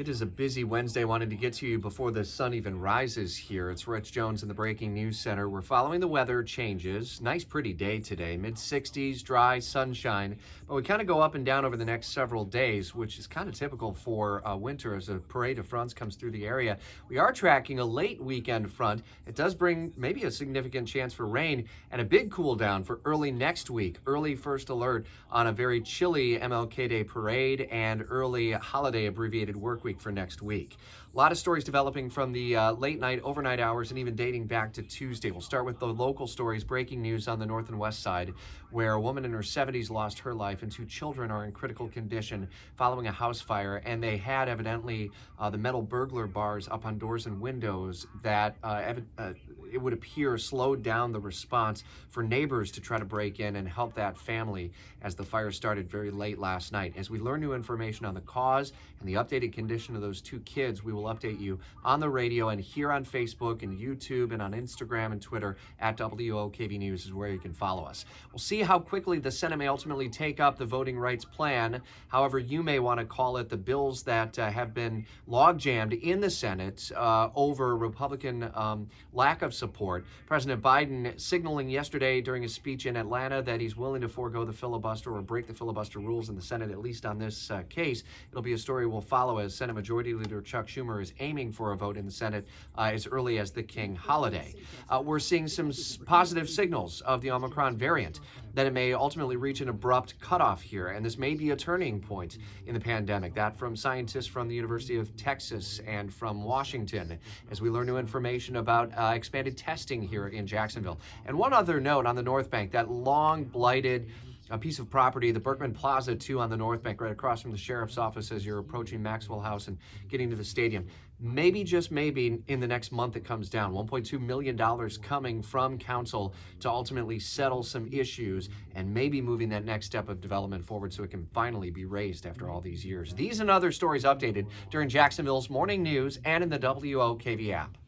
It is a busy Wednesday. Wanted to get to you before the sun even rises here. It's Rich Jones in the Breaking News Center. We're following the weather changes. Nice, pretty day today. Mid-60s, dry, sunshine. But we kind of go up and down over the next several days, which is kind of typical for winter as a parade of fronts comes through the area. We are tracking a late weekend front. It does bring maybe a significant chance for rain and a big cool down for early next week. Early first alert on a very chilly MLK Day parade and early holiday abbreviated work week for next week. A lot of stories developing from the late night, overnight hours, and even dating back to Tuesday. We'll start with the local stories, breaking news on the north and west side, where a woman in her 70s lost her life and two children are in critical condition following a house fire. And they had evidently the metal burglar bars up on doors and windows that it would appear slowed down the response for neighbors to try to break in and help that family as the fire started very late last night. As we learn new information on the cause and the updated condition of those two kids, we will update you on the radio and here on Facebook and YouTube and on Instagram and Twitter at WOKV News is where you can follow us. We'll see how quickly the Senate may ultimately take up the voting rights plan. However, you may want to call it the bills that have been log-jammed in the Senate over Republican lack of support. President Biden signaling yesterday during his speech in Atlanta that he's willing to forego the filibuster or break the filibuster rules in the Senate, at least on this case. It'll be a story we'll follow as Senate Majority Leader Chuck Schumer is aiming for a vote in the Senate as early as the King holiday. We're seeing some positive signals of the Omicron variant, that it may ultimately reach an abrupt cutoff here, and this may be a turning point in the pandemic. That from scientists from the University of Texas and from Washington, as we learn new information about expanded testing here in Jacksonville. And one other note on the North Bank, that long blighted a piece of property, the Berkman Plaza II on the North Bank, right across from the sheriff's office as you're approaching Maxwell House and getting to the stadium. Maybe, just maybe, in the next month it comes down. $1.2 million coming from council to ultimately settle some issues and maybe moving that next step of development forward so it can finally be raised after all these years. These and other stories updated during Jacksonville's morning news and in the WOKV app.